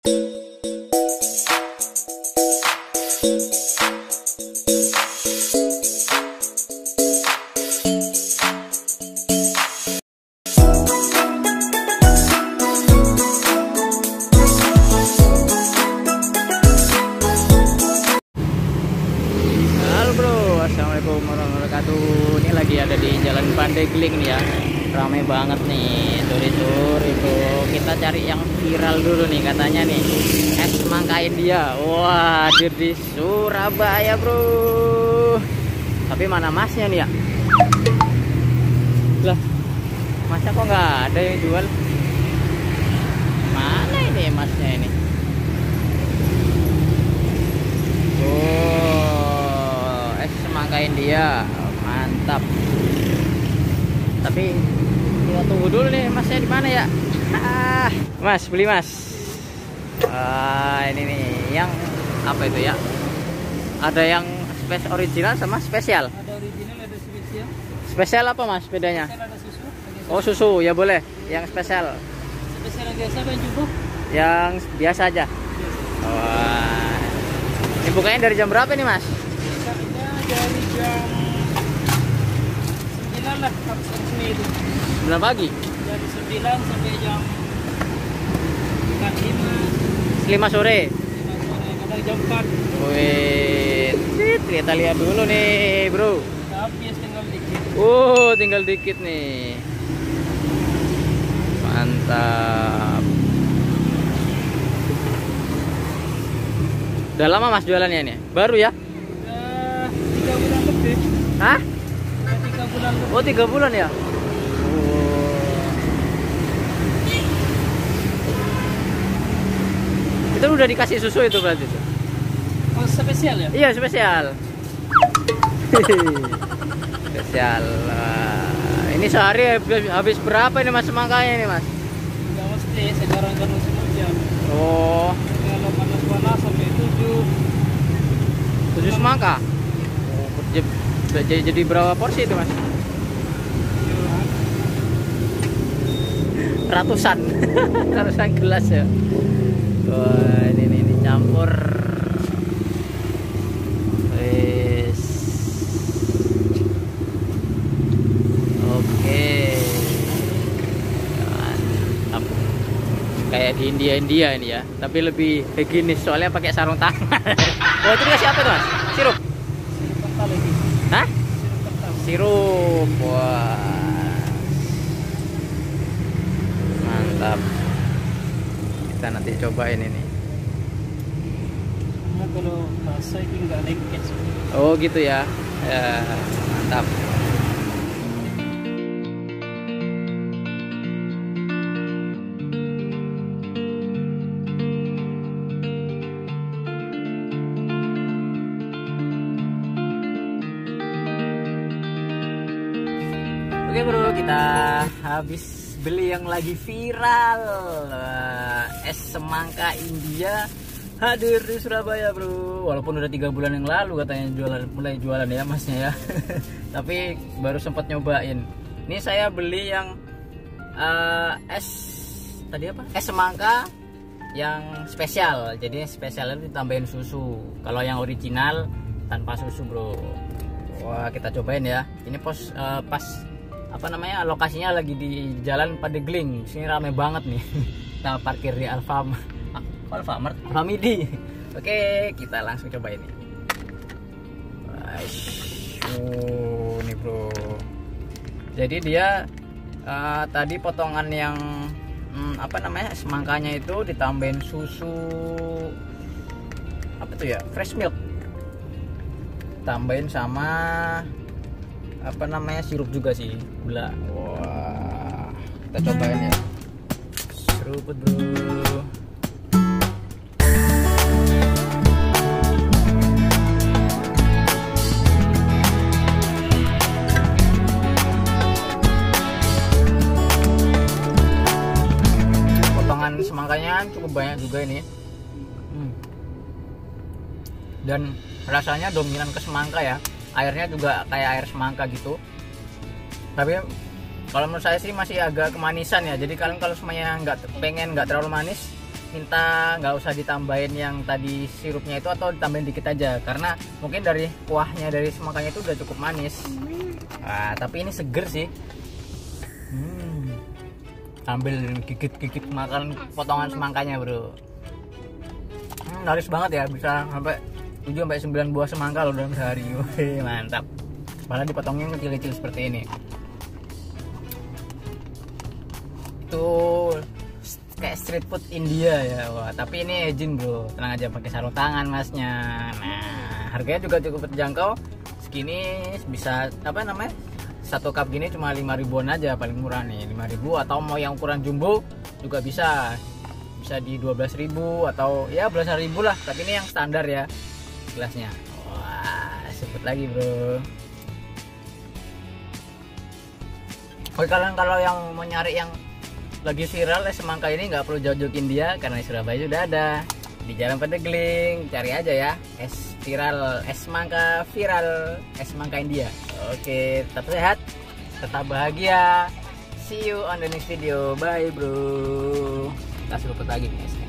Assalamualaikum warahmatullahi wabarakatuh. Ini lagi ada di Jalan Pandeglang nih ya. Ramai banget nih tur itu. Kita cari yang viral dulu nih katanya nih. Es semangka India. Wah, hadir di Surabaya, bro. Tapi mana masnya nih ya? Lah, masnya kok nggak ada yang jual? Mana ini masnya ini? Semangka India, mantap. Tapi kita tunggu dulu nih, masnya di mana ya? Mas, beli mas. Ini nih, yang apa itu ya? Ada yang original sama spesial. Ada original, ada spesial. Spesial apa mas bedanya? Spesial ada susu. Oh susu, ya boleh. Yang spesial. Spesial yang biasa apa yang jumbo? Yang biasa aja. Wah. Ini bukanya dari jam berapa nih mas? Dari jam 9 lah, habis resmi itu 9 pagi? Dari 9 sampai jam 5 sore? 5 sore, kadang jam 4. Wih, kita lihat dulu nih bro. Habis tinggal dikit. Tinggal dikit nih. Mantap. Udah lama mas jualannya ini? Baru ya? 3 bulan lebih. Hah? 3 bulan lebih. Oh 3 bulan ya? Itu udah dikasih susu itu berarti itu? Oh spesial ya? Iya spesial. Spesial. Ini sehari habis berapa ini mas semangkanya ini mas? Nggak mesti, sekarang kan musim hujan. Oh. Kalau panas-panas sampai 7 semangka? Jadi berapa porsi itu mas? Ratusan ratusan gelas ya. Wah ini campur. Wes. Oke. Mantap. Kayak di India ini ya, tapi lebih higienis soalnya pakai sarung tangan. Oh itu dikasih apa tuh mas? Sirup? Sirup kental lagi. Hah? Sirup kental. Sirup. Wah. Mantap. Kita nanti cobain ini. Nah, kalau rasa itu nggak lengket. Oh gitu ya. Ya, mantap. Oke bro, kita habis beli yang lagi viral. Es semangka India hadir di Surabaya bro. Walaupun udah 3 bulan yang lalu katanya mulai jualan ya masnya ya. Tapi baru sempat nyobain. Ini saya beli yang es tadi apa? Es semangka yang spesial. Jadi spesialnya ditambahin susu. Kalau yang original tanpa susu bro. Wah kita cobain ya. Ini pas apa namanya lokasinya lagi di Jalan Pandeglang. Sini rame banget nih. Kita parkir di Alfamidi. Oke, kita langsung coba ini. Nih bro. Jadi dia tadi potongan yang apa namanya semangkanya itu ditambahin susu apa tuh ya, fresh milk. Tambahin sama apa namanya sirup juga sih, gula. Wah, kita cobain ya. Seruput bro. Potongan semangkanya cukup banyak juga ini. Dan rasanya dominan ke semangka ya. Airnya juga kayak air semangka gitu. Tapi kalau menurut saya sih masih agak kemanisan ya. Jadi kalian kalau semuanya nggak terlalu manis, minta nggak usah ditambahin yang tadi sirupnya itu, atau ditambahin dikit aja, karena mungkin dari kuahnya dari semangkanya itu udah cukup manis. Tapi ini seger sih. Ambil gigit-gigit makan potongan semangkanya bro. Laris banget ya, bisa sampai 7-9 buah semangka loh dalam sehari. Wih, mantap. Malah dipotongnya kecil-kecil seperti ini. Itu kayak street food India ya. Wah, tapi ini izin bro, tenang aja, pakai sarung tangan masnya. Nah, harganya juga cukup terjangkau. Segini bisa apa namanya? 1 cup gini cuma 5.000-an aja, paling murah nih 5.000, atau mau yang ukuran jumbo juga bisa di 12.000 atau ya belasan ribu lah, tapi ini yang standar ya gelasnya. Wah, sebut lagi bro. Oke, kalian kalau yang mau nyari yang lagi viral es semangka ini nggak perlu jauh-jauh ke India, karena di Surabaya sudah ada di Jalan Pandeglang. Cari aja ya, es viral, es semangka viral, es semangka India. Oke, tetap sehat, tetap bahagia. See you on the next video. Bye bro. Kita seruput lagi nih esnya.